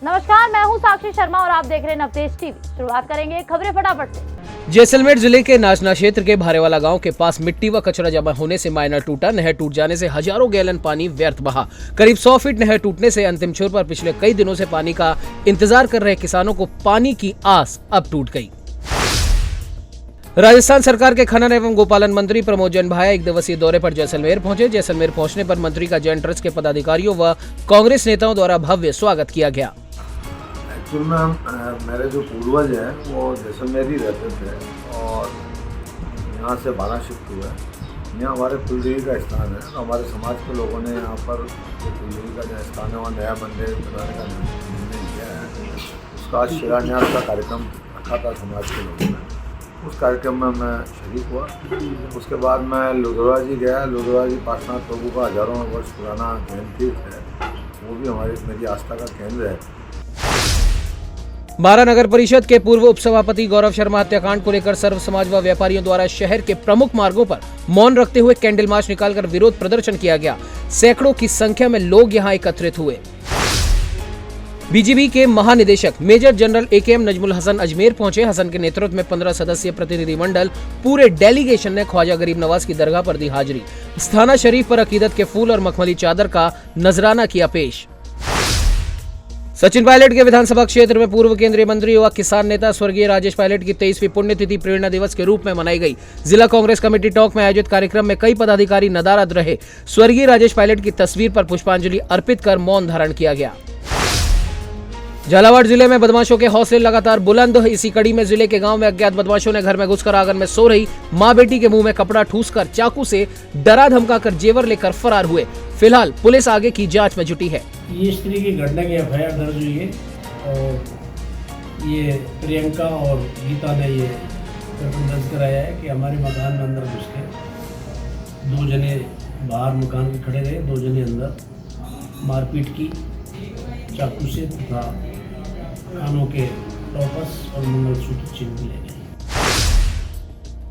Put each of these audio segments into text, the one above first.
नमस्कार, मैं हूं साक्षी शर्मा और आप देख रहे हैं नवतेज टीवी। शुरुआत करेंगे खबरें फटाफट से। जैसलमेर जिले के नाचना क्षेत्र के भारेवाला गांव के पास मिट्टी व कचरा जमा होने से माइनर टूटा। नहर टूट जाने से हजारों गैलन पानी व्यर्थ बहा। करीब 100 फीट नहर टूटने से अंतिम छोर पर पिछले कई दिनों से पानी का इंतजार कर रहे किसानों को पानी की आस अब टूट गई। राजस्थान सरकार के खनन एवं गोपालन मंत्री प्रमोद जैन भाया 1 दिवसीय दौरे पर जैसलमेर पहुंचे। जैसलमेर पहुंचने पर मंत्री का जैन ट्रस्ट के पदाधिकारियों व कांग्रेस नेताओं द्वारा भव्य स्वागत किया गया। एक्चुअल में मेरे जो पूर्वज हैं वो जैसलमेर ही रहते थे और यहाँ से 12 शिफ्ट हुए। यहाँ हमारे कुलदेवी का स्थान है, तो हमारे समाज के लोगों ने यहाँ पर जो कुलदेवी का जो स्थान है वहाँ नया मंदिर बनाने का निर्णय किया है। उसका आज शिलान्यास का कार्यक्रम रखा था समाज के लोगों ने। उस कार्यक्रम में मैं शरीक हुआ। उसके बाद मैं लुधरा जी गया। लुधरा जी पार्श्वनाथ प्रभु का हजारों वर्ष पुराना जैन तीर्थ है, वो भी मेरी आस्था का केंद्र है। बारा नगर परिषद के पूर्व उपसभापति गौरव शर्मा हत्याकांड को लेकर सर्व समाज व व्यापारियों द्वारा शहर के प्रमुख मार्गों पर मौन रखते हुए कैंडल मार्च निकालकर विरोध प्रदर्शन किया गया। सैकड़ों की संख्या में लोग यहां एकत्रित हुए। बीजीबी के महानिदेशक major general AKM Najmul Hasan Ajmer पहुंचे। हसन के नेतृत्व में 15 सदस्यीय प्रतिनिधिमंडल पूरे डेलीगेशन ने ख्वाजा गरीब नवाज की दरगाह पर दी हाजिरी। स्थाना शरीफ पर अकीदत के फूल और मखमली चादर का नजराना किया पेश। सचिन पायलट के विधानसभा क्षेत्र में पूर्व केंद्रीय मंत्री व किसान नेता स्वर्गीय राजेश पायलट की 23वीं पुण्यतिथि प्रेरणा दिवस के रूप में मनाई गई। जिला कांग्रेस कमेटी टॉक में आयोजित कार्यक्रम में कई पदाधिकारी नदारद रहे। स्वर्गीय राजेश पायलट की तस्वीर पर पुष्पांजलि अर्पित कर मौन धारण किया गया। झालावाड़ जिले में बदमाशों के हौसले लगातार बुलंद। इसी कड़ी में जिले के गांव में अज्ञात बदमाशों ने घर में घुसकर आंगन में सो रही मां बेटी के मुंह में कपड़ा ठूसकर चाकू से डरा धमकाकर जेवर लेकर फरार हुए। फिलहाल पुलिस आगे की जांच में जुटी है। ये इस तरह की घटना की FIR दर्ज हुई है और ये प्रियंका और गीता ने ये दर्ज कराया है कि हमारे मकान में अंदर घुस के 2 जने बाहर मकान के खड़े रहे, 2 जने अंदर मारपीट की चाकू से तथा कानों के टॉपस और मंगलसूत्र चिन्ह ले गए।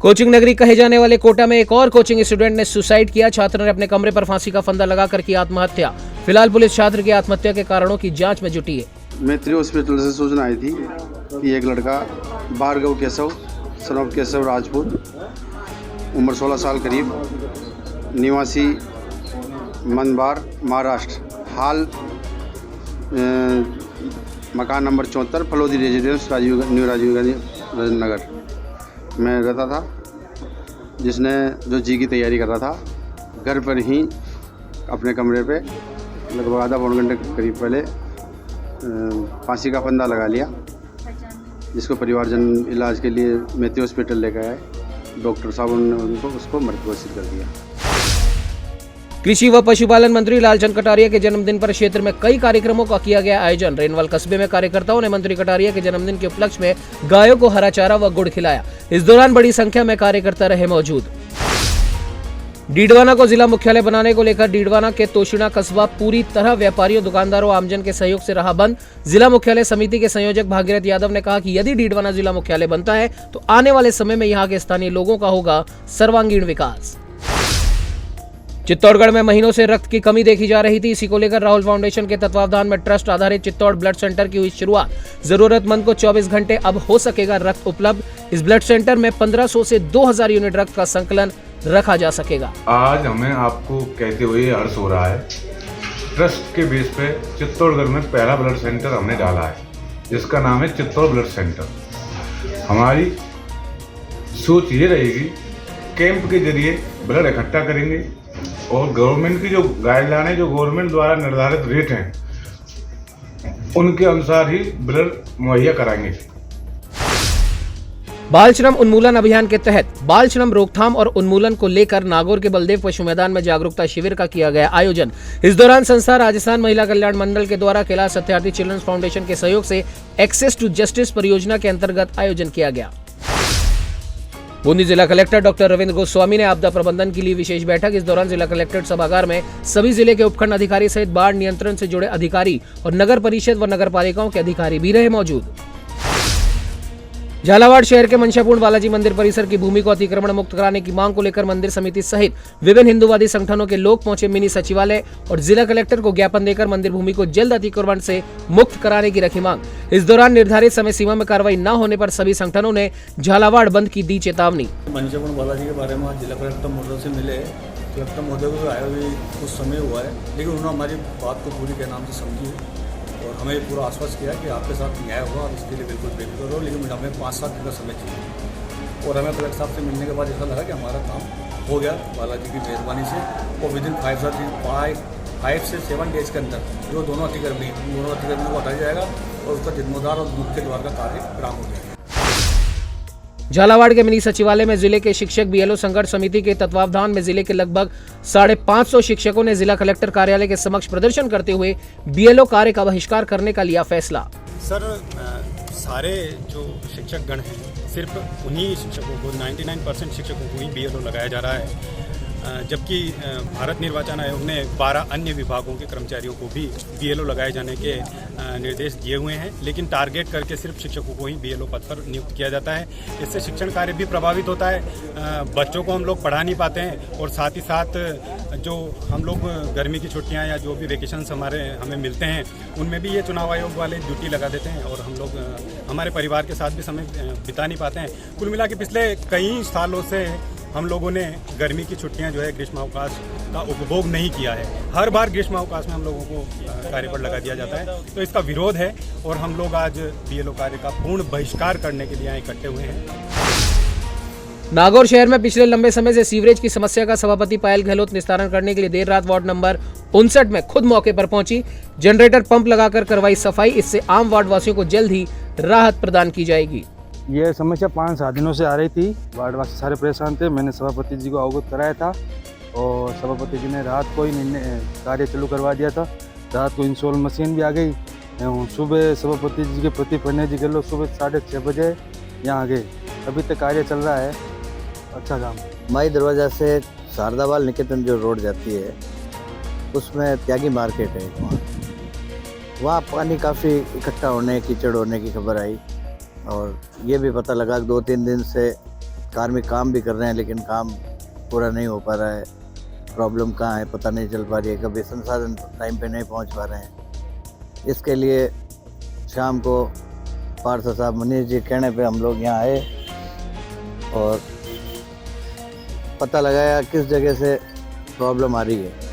कोचिंग नगरी कहे जाने वाले कोटा में एक और कोचिंग स्टूडेंट ने सुसाइड किया। छात्र ने अपने कमरे पर फांसी का फंदा लगाकर की आत्महत्या। फिलहाल पुलिस छात्र की आत्महत्या के कारणों की जांच में जुटी है। मैत्री हॉस्पिटल से सूचना आई थी कि एक लड़का भार्गव केशव सनोप केशव राजपूत, उम्र 16 साल करीब, निवासी मनबार महाराष्ट्र, हाल मकान number 74 Phalodi residence new Rajiv Gandhi Nagar में रहता था, जिसने जो जी की तैयारी कर रहा था घर पर ही अपने कमरे पे लगभग आधा पौन घंटे करीब पहले फांसी का फंदा लगा लिया, जिसको परिवारजन इलाज के लिए मैत्री हॉस्पिटल लेकर आए। डॉक्टर साहब ने उसको मृत घोषित कर दिया। कृषि व पशुपालन मंत्री लालचंद कटारिया के जन्मदिन पर क्षेत्र में कई कार्यक्रमों का किया गया आयोजन। रेनवाल कस्बे में कार्यकर्ताओं ने मंत्री कटारिया के जन्मदिन के उपलक्ष्य में गायों को हरा चारा व गुड़ खिलाया। इस दौरान बड़ी संख्या में कार्यकर्ता रहे मौजूद। डीडवाना को जिला मुख्यालय बनाने को लेकर डीडवाना के तोशिना कस्बा पूरी तरह व्यापारियों, दुकानदारों, आमजन के सहयोग से रहा बंद। जिला मुख्यालय समिति के संयोजक भागीरथ यादव ने कहा कि यदि डीडवाना जिला मुख्यालय बनता है तो आने वाले समय में यहाँ के स्थानीय लोगों का होगा सर्वांगीण विकास। चित्तौड़गढ़ में महीनों से रक्त की कमी देखी जा रही थी। इसी को लेकर राहुल फाउंडेशन के तत्वावधान में ट्रस्ट आधारित चित्तौड़ ब्लड सेंटर की हुई शुरुआत। जरूरतमंद को 24 घंटे अब हो सकेगा रक्त उपलब्ध। इस ब्लड सेंटर में 1500 से 2000 यूनिट रक्त का संकलन रखा जा सकेगा। आज हमें आपको कहते हुए हर्ष हो रहा है, ट्रस्ट के बेस पे चित्तौड़गढ़ में पहला ब्लड सेंटर हमने डाला है, जिसका नाम है चित्तौड़ ब्लड सेंटर। हमारी सोच ये रहेगी, कैंप के जरिए ब्लड इकट्ठा करेंगे और गवर्नमेंट की जो गाइडलाइन है, जो गवर्नमेंट द्वारा निर्धारित रेट हैं, उनके अनुसार ही ब्लड मुहैया कराएंगे। बाल श्रम उन्मूलन अभियान के तहत बाल श्रम रोकथाम और उन्मूलन को लेकर नागौर के बलदेव पशु मैदान में जागरूकता शिविर का किया गया आयोजन। इस दौरान संस्था राजस्थान महिला कल्याण मंडल के द्वारा कैलाश सत्यार्थी चिल्ड्रंस फाउंडेशन के सहयोग से एक्सेस टू जस्टिस परियोजना के अंतर्गत आयोजन किया गया। बूंदी जिला कलेक्टर डॉक्टर रविंद्र गोस्वामी ने आपदा प्रबंधन के लिए विशेष बैठक। इस दौरान जिला कलेक्ट्रेट सभागार में सभी जिले के उपखंड अधिकारी सहित बाढ़ नियंत्रण से जुड़े अधिकारी और नगर परिषद व नगर पालिकाओं के अधिकारी भी रहे मौजूद। झालावाड़ शहर के मंशापूर्ण बालाजी मंदिर परिसर की भूमि को अतिक्रमण मुक्त कराने की मांग को लेकर मंदिर समिति सहित विभिन्न हिंदूवादी संगठनों के लोग पहुंचे मिनी सचिवालय और जिला कलेक्टर को ज्ञापन देकर मंदिर भूमि को जल्द अतिक्रमण से मुक्त कराने की रखी मांग। इस दौरान निर्धारित समय सीमा में कार्रवाई न होने पर सभी संगठनों ने झालावाड़ बंद की दी चेतावनी। मंशापूर्ण बालाजी के बारे में जिला कलेक्टर महोदय से मिले, कलेक्टर महोदय को आए हुए कुछ समय हुआ है, लेकिन उन्होंने हमारी बात को पूरी के नाम से समझी और हमें पूरा आश्वस्त किया कि आपके साथ न्याय होगा और इसके लिए बिल्कुल बेफिक्र हो, लेकिन हमें 5-7 दिन का समय चाहिए। और हमें कलेक्टर साहब से मिलने के बाद ऐसा लगा कि हमारा काम हो गया बालाजी की मेहरबानी से, और विदिन 5 से 7 डेज के अंदर जो दोनों अतिक्रमणी को हटाया जाएगा और उसका जीर्णोद्धार और मुख्य द्वार का कार्य प्रारंभ हो जाएगा। झालावाड़ के मिनी सचिवालय में जिले के शिक्षक बीएलओ संघर्ष समिति के तत्वावधान में जिले के लगभग 550 शिक्षकों ने जिला कलेक्टर कार्यालय के समक्ष प्रदर्शन करते हुए बीएलओ कार्य का बहिष्कार करने का लिया फैसला। सर, सारे जो शिक्षक गण हैं सिर्फ उन्हीं शिक्षकों को 99% शिक्षकों को ही बीएलओ लगाया जा रहा है, जबकि भारत निर्वाचन आयोग ने 12 अन्य विभागों के कर्मचारियों को भी बीएलओ लगाए जाने के निर्देश दिए हुए हैं, लेकिन टारगेट करके सिर्फ शिक्षकों को ही बीएलओ पद पर नियुक्त किया जाता है। इससे शिक्षण कार्य भी प्रभावित होता है, बच्चों को हम लोग पढ़ा नहीं पाते हैं और साथ ही साथ जो हम लोग गर्मी की छुट्टियां या जो भी वेकेशंस हमें मिलते हैं उनमें भी ये चुनाव आयोग वाले ड्यूटी लगा देते हैं और हम लोग हमारे परिवार के साथ भी समय बिता नहीं पाते हैं। कुल मिला के पिछले कई सालों से हम लोगों ने गर्मी की छुट्टियां जो है ग्रीष्मावकाश का उपभोग नहीं किया है। हर बार ग्रीष्मावकाश में हम लोगों को कार्य पर लगा दिया जाता है, तो इसका विरोध है और हम लोग आज बीएलओ कार्य का पूर्ण बहिष्कार करने के लिए यहाँ इकट्ठे हुए हैं। नागौर शहर में पिछले लंबे समय से सीवरेज की समस्या का सभापति पायल गहलोत निस्तारण करने के लिए देर रात वार्ड नंबर 59 में खुद मौके पर पहुंची, जनरेटर पंप लगाकर करवाई सफाई। इससे आम वार्ड वासियों को जल्द ही राहत प्रदान की जाएगी। ये समस्या 5-7 दिनों से आ रही थी, वार्डवासी सारे परेशान थे। मैंने सभापति जी को अवगत कराया था और सभापति जी ने रात को ही कार्य चालू करवा दिया था। रात को इंस्टॉल मशीन भी आ गई। सुबह सभापति जी के प्रति पन्ने जी के लोग सुबह 6:30 बजे यहाँ आ गए। अभी तक कार्य चल रहा है, अच्छा काम। माई दरवाज़ा से शारदावाल निकेतन जो रोड जाती है उसमें त्यागी मार्केट है, वहाँ पानी काफ़ी इकट्ठा होने, कीचड़ होने की खबर आई और ये भी पता लगा कि 2-3 दिन से कार्मिक काम भी कर रहे हैं लेकिन काम पूरा नहीं हो पा रहा है। प्रॉब्लम कहाँ है पता नहीं चल पा रही है, कभी संसाधन टाइम पे नहीं पहुंच पा रहे हैं। इसके लिए शाम को पार्षद साहब मनीष जी कहने पे हम लोग यहाँ आए और पता लगाया किस जगह से प्रॉब्लम आ रही है।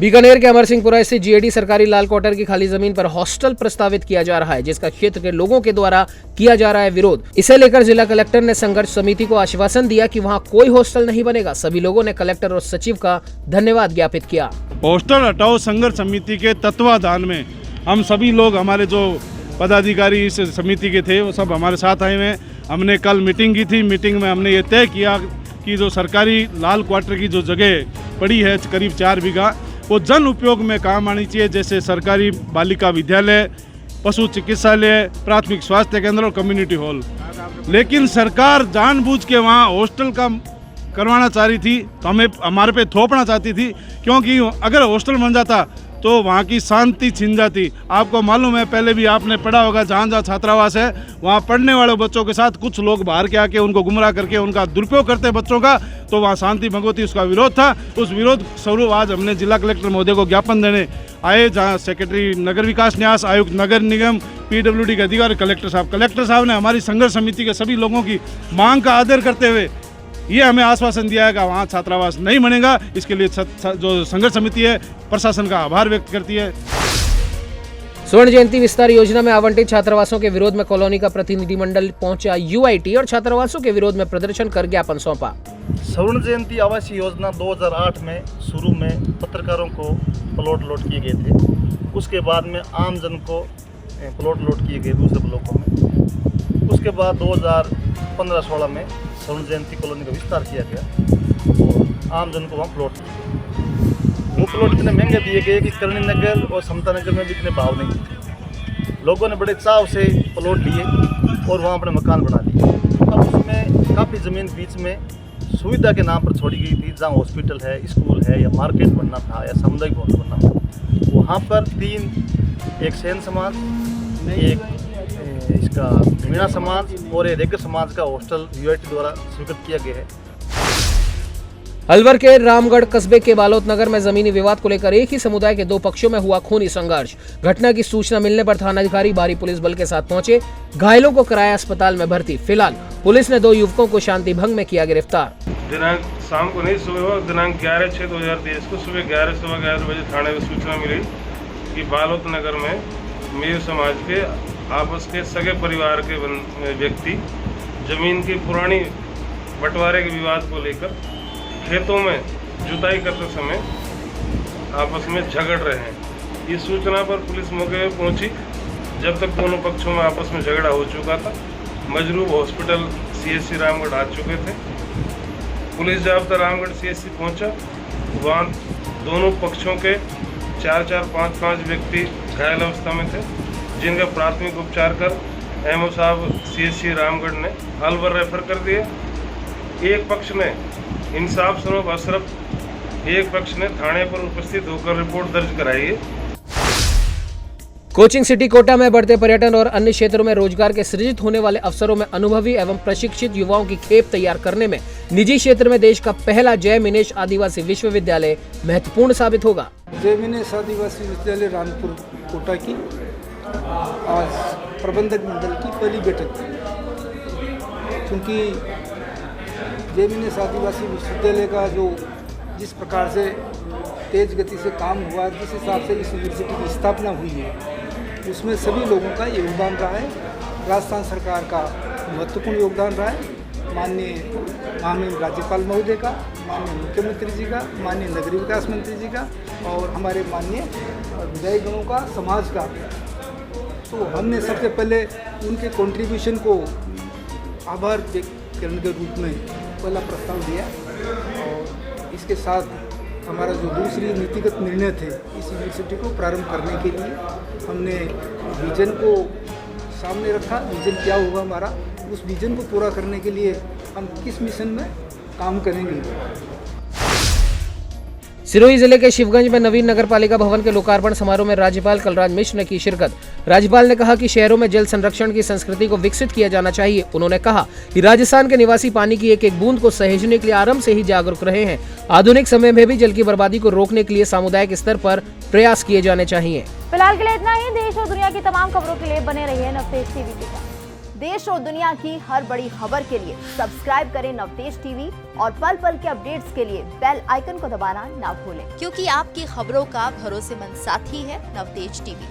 बीकानेर के अमर सिंहपुरा स्थित जीएडी सरकारी लाल क्वार्टर की खाली जमीन पर हॉस्टल प्रस्तावित किया जा रहा है, जिसका क्षेत्र के लोगों के द्वारा किया जा रहा है विरोध। इसे लेकर जिला कलेक्टर ने संघर्ष समिति को आश्वासन दिया कि वहां कोई हॉस्टल नहीं बनेगा। सभी लोगों ने कलेक्टर और सचिव का धन्यवाद ज्ञापित किया। हॉस्टल हटाओ संघर्ष समिति के तत्वाधान में हम सभी लोग, हमारे जो पदाधिकारी इस समिति के थे वो सब हमारे साथ आए हुए हैं। हमने कल मीटिंग की थी। मीटिंग में हमने ये तय किया कि जो सरकारी लाल क्वार्टर की जो जगह पड़ी है करीब 4 बीघा, वो जन उपयोग में काम आनी चाहिए, जैसे सरकारी बालिका विद्यालय, पशु चिकित्सालय, प्राथमिक स्वास्थ्य केंद्र और कम्युनिटी हॉल। लेकिन सरकार जानबूझ के वहाँ हॉस्टल का करवाना चाह रही थी, तो हमारे पे थोपना चाहती थी, क्योंकि अगर हॉस्टल बन जाता तो वहाँ की शांति छिन जाती। आपको मालूम है, पहले भी आपने पढ़ा होगा, जहाँ जहाँ छात्रावास है वहाँ पढ़ने वाले बच्चों के साथ कुछ लोग बाहर के आके उनको गुमराह करके उनका दुरुपयोग करते बच्चों का, तो वहाँ शांति भंग होती। उसका विरोध था। उस विरोध स्वरूप आज हमने जिला कलेक्टर महोदय को ज्ञापन देने आए, जहाँ सेक्रेटरी नगर विकास न्यास, आयुक्त नगर निगम, पीडब्ल्यूडी के अधिकारी, कलेक्टर साहब ने हमारी संघर्ष समिति के सभी लोगों की मांग का आदर करते हुए ये हमें आश्वासन दिया है कि वहाँ छात्रावास नहीं बनेगा। इसके लिए जो संघर्ष समिति है प्रशासन का आभार व्यक्त करती है। स्वर्ण जयंती विस्तार योजना में आवंटित छात्रावासों के विरोध में कॉलोनी का प्रतिनिधिमंडल पहुंचा यूआईटी और छात्रावासों के विरोध में प्रदर्शन कर ज्ञापन सौंपा। स्वर्ण जयंती आवासीय योजना 2008 में शुरू में पत्रकारों को प्लॉट लॉट किए गए थे। उसके बाद में आम जन को प्लॉट लॉट किए गए दूसरे ब्लॉकों में। उसके बाद 2015-16 में स्वर्ण जयंती कॉलोनी का विस्तार किया गया और आम जन को वहाँ प्लॉट दिए। वो प्लॉट इतने महंगे दिए गए कि करणी नगर और समता नगर में भी इतने भाव नहीं थे। लोगों ने बड़े चाव से प्लॉट लिए और वहाँ अपने मकान बना दिए। अब उसमें काफ़ी ज़मीन बीच में सुविधा के नाम पर छोड़ी गई थी, जहाँ हॉस्पिटल है, स्कूल है या मार्केट बनना था या सामुदायिक भवन बनना था। वहाँ पर 3, एक सेन समाज, एक इसका मीणा समाज और रेग्गर समाज का हॉस्टल यूआईटी द्वारा स्वीकृत किया गया है। अलवर के रामगढ़ कस्बे के बालोत नगर में जमीनी विवाद को लेकर एक ही समुदाय के दो पक्षों में हुआ खूनी संघर्ष। घटना की सूचना मिलने पर थानाधिकारी भारी पुलिस बल के साथ पहुंचे, घायलों को कराया अस्पताल में भर्ती। फिलहाल पुलिस ने 2 युवकों को शांति भंग में किया गिरफ्तार। दिनांक शाम को नहीं, सुबह दिनांक 11/6/2023 को सुबह 11 बजे थाने में सूचना मिली कि बालोत नगर में मेरे समाज के आपस के सगे परिवार के व्यक्ति जमीन की पुरानी बंटवारे के विवाद को लेकर खेतों में जुताई करते समय आपस में झगड़ रहे हैं। इस सूचना पर पुलिस मौके पर पहुंची। जब तक दोनों पक्षों में आपस में झगड़ा हो चुका था, मजरूब हॉस्पिटल CHC रामगढ़ आ चुके थे। पुलिस जाब्ता रामगढ़ CHC पहुंचा। वहाँ दोनों पक्षों के 4-4, 5-5 व्यक्ति घायल अवस्था में थे, जिनका प्राथमिक उपचार कर MO साहब CHC रामगढ़ ने अलवर रेफर कर दिए। एक पक्ष ने इंसाफ स्वरूप अशरफ, एक पक्ष ने थाने पर उपस्थित होकर रिपोर्ट दर्ज कराई है। कोचिंग सिटी कोटा में बढ़ते पर्यटन और अन्य क्षेत्रों में रोजगार के सृजित होने वाले अवसरों में अनुभवी एवं प्रशिक्षित युवाओं की खेप तैयार करने में निजी क्षेत्र में देश का पहला जय मिनेश आदिवासी विश्वविद्यालय महत्वपूर्ण साबित होगा। जय मिनेश आदिवासी विश्वविद्यालय रामपुर कोटा की आज प्रबंधक मंडल की पहली बैठक थी, क्योंकि जय मिनेश आदिवासी विश्वविद्यालय का जो जिस प्रकार से तेज गति से काम हुआ, जिस हिसाब से इस यूनिवर्सिटी की स्थापना हुई है, उसमें सभी लोगों का योगदान रहा है। राजस्थान सरकार का महत्वपूर्ण योगदान रहा है। माननीय राज्यपाल महोदय का, माननीय मुख्यमंत्री जी का, माननीय नगरीय विकास मंत्री जी का और हमारे माननीय विधायकगणों का, समाज का। तो हमने सबसे पहले उनके कंट्रीब्यूशन को आभार व्यक्त करने के रूप में पहला प्रस्ताव दिया और इसके साथ हमारा जो दूसरी नीतिगत निर्णय थे, इस यूनिवर्सिटी को प्रारंभ करने के लिए हमने विजन को सामने रखा। विजन क्या होगा हमारा, उस विजन को पूरा करने के लिए हम किस मिशन में काम करेंगे। सिरोही जिले के शिवगंज में नवीन नगर पालिका भवन के लोकार्पण समारोह में राज्यपाल कलराज मिश्र ने की शिरकत। राज्यपाल ने कहा कि शहरों में जल संरक्षण की संस्कृति को विकसित किया जाना चाहिए। उन्होंने कहा कि राजस्थान के निवासी पानी की एक एक बूंद को सहेजने के लिए आरंभ से ही जागरूक रहे हैं। आधुनिक समय में भी जल की बर्बादी को रोकने के लिए सामुदायिक स्तर पर प्रयास किए जाने चाहिए। फिलहाल के लिए इतना ही। देश और दुनिया की तमाम खबरों के लिए बने रहिए नवतेज टीवी के साथ। देश और दुनिया की हर बड़ी खबर के लिए सब्सक्राइब करें नवतेज टीवी और पल पल के अपडेट्स के लिए बेल आइकन को दबाना ना भूलें, क्योंकि आपकी खबरों का भरोसेमंद साथी है नवतेज टीवी।